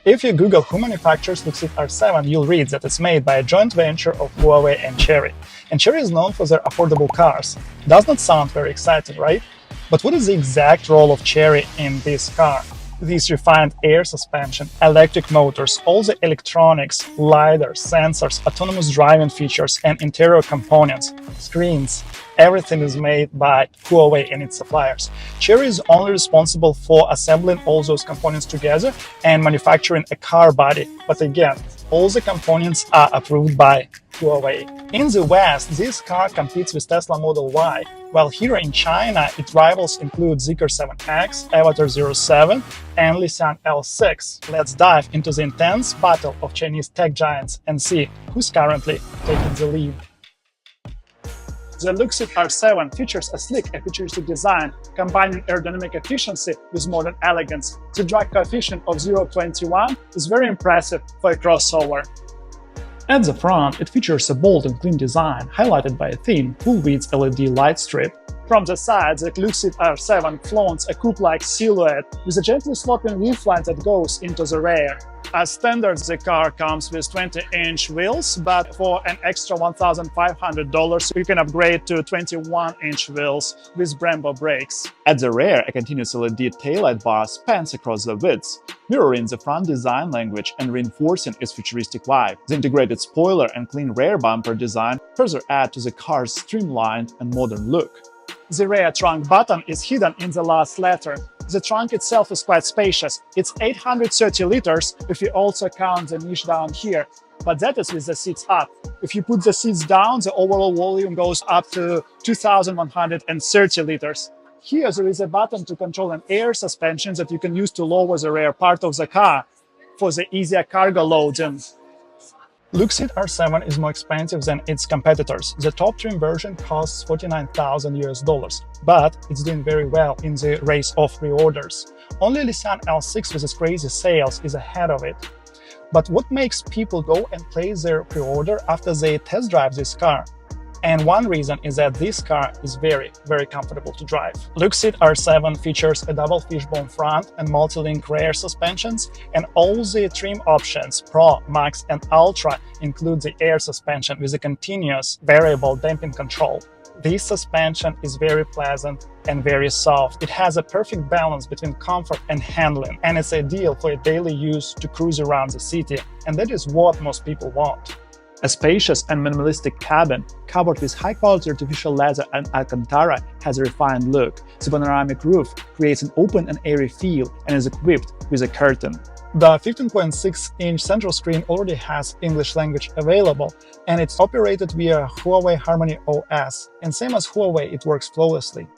If you Google who manufactures Luxeed R7, you'll read that it's made by a joint venture of Huawei and Chery. And Chery is known for their affordable cars. Does not sound very exciting, right? But what is the exact role of Chery in this car? These refined air suspension, electric motors, all the electronics, LiDAR, sensors, autonomous driving features, and interior components, screens, everything is made by Huawei and its suppliers. Chery is only responsible for assembling all those components together and manufacturing a car body. But again, all the components are approved by Huawei. In the West, this car competes with Tesla Model Y, while here in China, its rivals include Zeekr 7X, Avatar 07, and Lixiang L6. Let's dive into the intense battle of Chinese tech giants and see who's currently taking the lead. The Luxeed R7 features a sleek and futuristic design, combining aerodynamic efficiency with modern elegance. The drag coefficient of 0.21 is very impressive for a crossover. At the front, it features a bold and clean design, highlighted by a thin, full-width LED light strip. From the side, the Luxeed R7 flaunts a coupe-like silhouette with a gently sloping roofline that goes into the rear. As standard, the car comes with 20-inch wheels, but for an extra $1,500, you can upgrade to 21-inch wheels with Brembo brakes. At the rear, a continuous LED taillight bar spans across the width, mirroring the front design language and reinforcing its futuristic vibe. The integrated spoiler and clean rear bumper design further add to the car's streamlined and modern look. The rear trunk button is hidden in the last letter. The trunk itself is quite spacious. It's 830 liters if you also count the niche down here, but that is with the seats up. If you put the seats down, the overall volume goes up to 2,130 liters. Here there is a button to control an air suspension that you can use to lower the rear part of the car for the easier cargo loading. Luxeed R7 is more expensive than its competitors. The top trim version costs $49,000, but it's doing very well in the race of pre-orders. Only Lixiang L6 with its crazy sales is ahead of it. But what makes people go and place their pre-order after they test drive this car? And one reason is that this car is very, very comfortable to drive. Luxeed R7 features a double fishbone front and multi-link rear suspensions, and all the trim options Pro, Max, and Ultra include the air suspension with a continuous variable damping control. This suspension is very pleasant and very soft. It has a perfect balance between comfort and handling, and it's ideal for daily use to cruise around the city, and that is what most people want. A spacious and minimalistic cabin, covered with high-quality artificial leather and Alcantara, has a refined look. The panoramic roof creates an open and airy feel and is equipped with a curtain. The 15.6-inch central screen already has English language available, and it's operated via Huawei Harmony OS. And same as Huawei, it works flawlessly.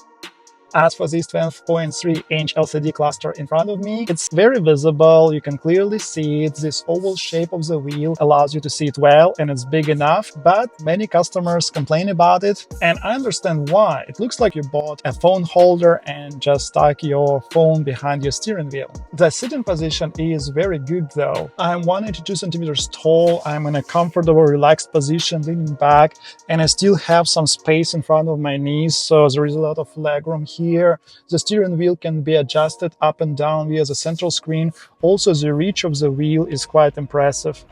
As for this 12.3-inch LCD cluster in front of me, it's very visible, you can clearly see it. This oval shape of the wheel allows you to see it well, and it's big enough, but many customers complain about it, and I understand why. It looks like you bought a phone holder and just stuck your phone behind your steering wheel. The sitting position is very good though. I'm 182 centimeters tall, I'm in a comfortable, relaxed position, leaning back, and I still have some space in front of my knees, so there is a lot of legroom here. The steering wheel can be adjusted up and down via the central screen. Also, the reach of the wheel is quite impressive.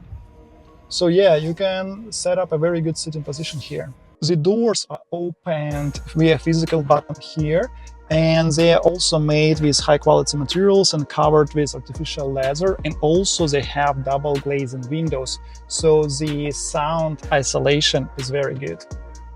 So yeah, you can set up a very good sitting position here. The doors are opened via physical button here, and they are also made with high-quality materials and covered with artificial leather, and also they have double glazing windows, so the sound isolation is very good.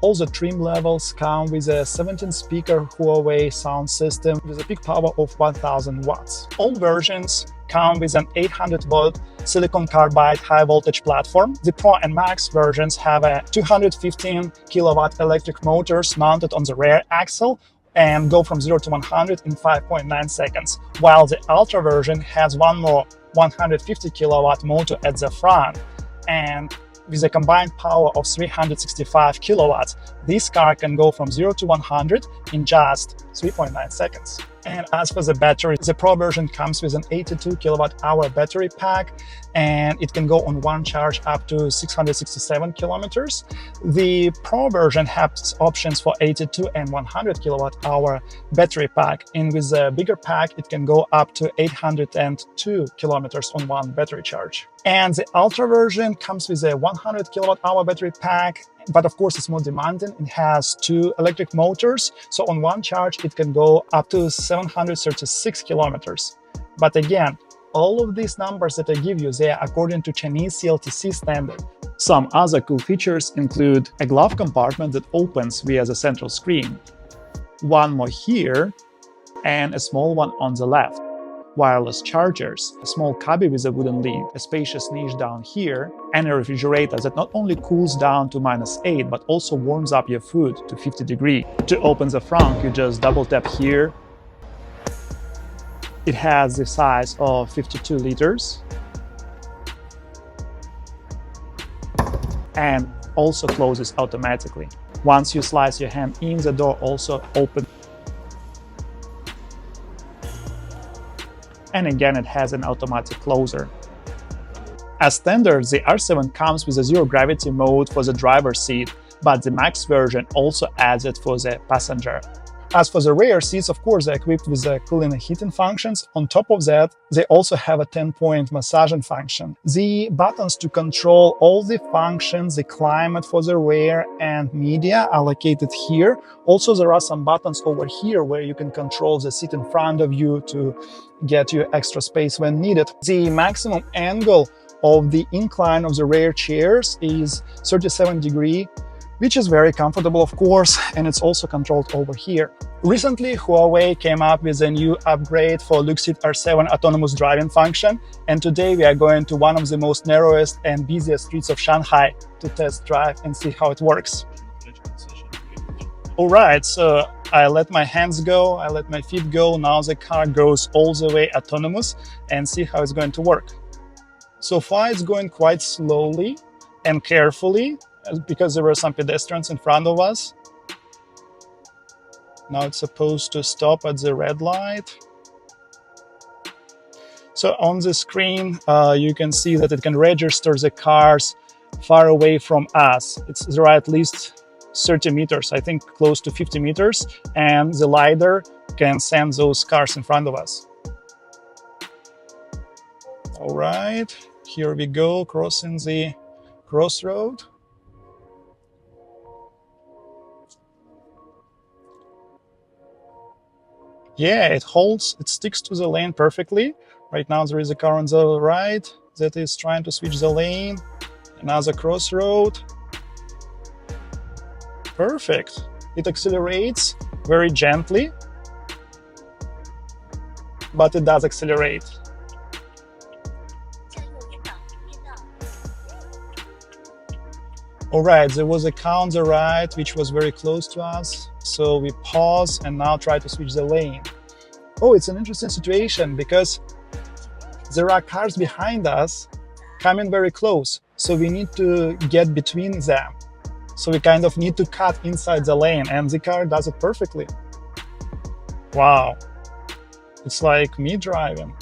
All the trim levels come with a 17-speaker Huawei sound system with a peak power of 1000 watts. All versions come with an 800-volt silicon carbide high-voltage platform. The Pro and Max versions have a 215-kilowatt electric motors mounted on the rear axle and go from 0 to 100 in 5.9 seconds, while the Ultra version has one more 150-kilowatt motor at the front. And with a combined power of 365 kilowatts, this car can go from 0 to 100 in just 3.9 seconds. And as for the battery, the Pro version comes with an 82 kilowatt-hour battery pack, and it can go on one charge up to 667 kilometers. The Pro version has options for 82 and 100 kilowatt-hour battery pack, and with the bigger pack, it can go up to 802 kilometers on one battery charge. And the Ultra version comes with a 100 kilowatt-hour battery pack, but of course it's more demanding. It has two electric motors, so on one charge it can go up to 736 kilometers. But again, all of these numbers that I give you, they are according to Chinese CLTC standard. Some other cool features include a glove compartment that opens via the central screen, one more here, and a small one on the left. Wireless chargers, a small cubby with a wooden lid, a spacious niche down here, and a refrigerator that not only cools down to -8 but also warms up your food to 50 degrees. To open the front, you just double tap here. It has the size of 52 liters and also closes automatically. Once you slice your hand in, the door also opens. And again, it has an automatic closer. As standard, the R7 comes with a zero-gravity mode for the driver's seat, but the Max version also adds it for the passenger. As for the rear seats, of course, they're equipped with the cooling and heating functions. On top of that, they also have a 10-point massaging function. The buttons to control all the functions, the climate for the rear and media are located here. Also, there are some buttons over here where you can control the seat in front of you to get you extra space when needed. The maximum angle of the incline of the rear chairs is 37 degrees, which is very comfortable, of course, and it's also controlled over here. Recently, Huawei came up with a new upgrade for Luxeed R7 autonomous driving function, and today we are going to one of the most narrowest and busiest streets of Shanghai to test drive and see how it works. All right, so I let my hands go, I let my feet go, now the car goes all the way autonomous, and see how it's going to work. So far it's going quite slowly and carefully, because there were some pedestrians in front of us. Now it's supposed to stop at the red light. So on the screen, you can see that it can register the cars far away from us. There are at least 30 meters, I think close to 50 meters, and the LiDAR can send those cars in front of us. All right, here we go, crossing the crossroad. Yeah, it holds, it sticks to the lane perfectly. Right now there is a car on the right that is trying to switch the lane. Another crossroad. Perfect. It accelerates very gently, but it does accelerate. All right, there was a car on the right which was very close to us, so we pause and now try to switch the lane. Oh, it's an interesting situation because there are cars behind us coming very close, so we need to get between them. So we kind of need to cut inside the lane, and the car does it perfectly. Wow, it's like me driving.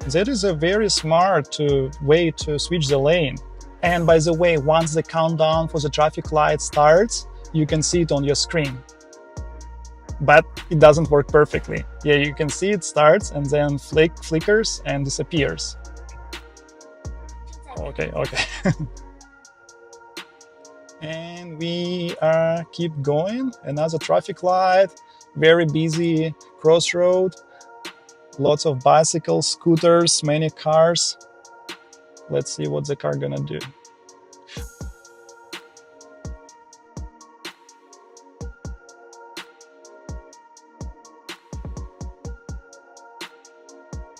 That is a very smart way to switch the lane. And by the way, once the countdown for the traffic light starts, you can see it on your screen. But it doesn't work perfectly. Yeah, you can see it starts and then flickers and disappears. Okay. And we keep going. Another traffic light, very busy crossroad. Lots of bicycles, scooters, many cars. Let's see what the car gonna do.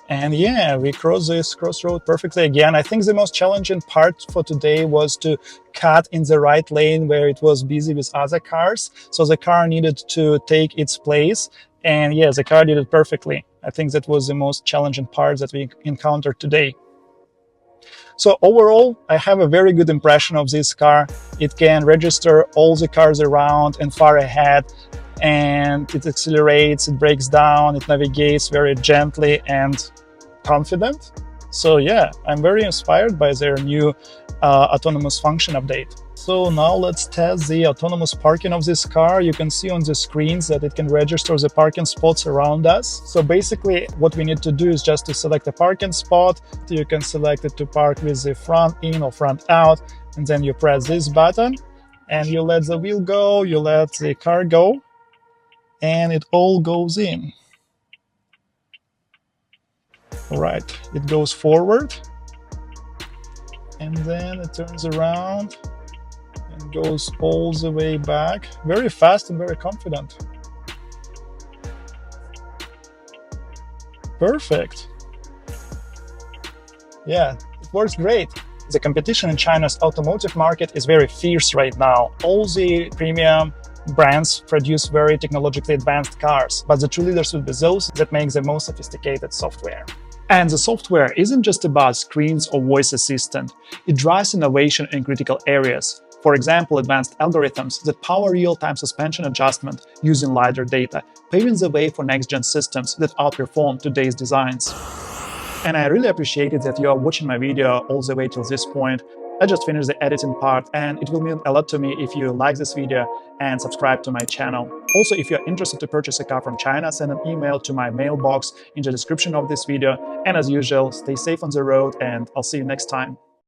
And yeah, we crossed this crossroad perfectly again. I think the most challenging part for today was to cut in the right lane where it was busy with other cars. So the car needed to take its place. And yeah, the car did it perfectly. I think that was the most challenging part that we encountered today. So overall, I have a very good impression of this car. It can register all the cars around and far ahead. and it accelerates, it breaks down, it navigates very gently and confident. So yeah, I'm very inspired by their new autonomous function update. So now let's test the autonomous parking of this car. You can see on the screens that it can register the parking spots around us. So basically what we need to do is just to select a parking spot. You can select it to park with the front in or front out, and then you press this button and you let the wheel go, you let the car go, and it all goes in. All right, it goes forward and then it turns around and goes all the way back. Very fast and very confident. Perfect. Yeah, it works great. The competition in China's automotive market is very fierce right now. All the premium brands produce very technologically advanced cars, but the true leaders will be those that make the most sophisticated software. And the software isn't just about screens or voice assistant. It drives innovation in critical areas. For example, advanced algorithms that power real-time suspension adjustment using LiDAR data, paving the way for next-gen systems that outperform today's designs. And I really appreciated that you are watching my video all the way till this point. I just finished the editing part, and it will mean a lot to me if you like this video and subscribe to my channel. Also, if you're interested to purchase a car from China, send an email to my mailbox in the description of this video. And as usual, stay safe on the road, and I'll see you next time.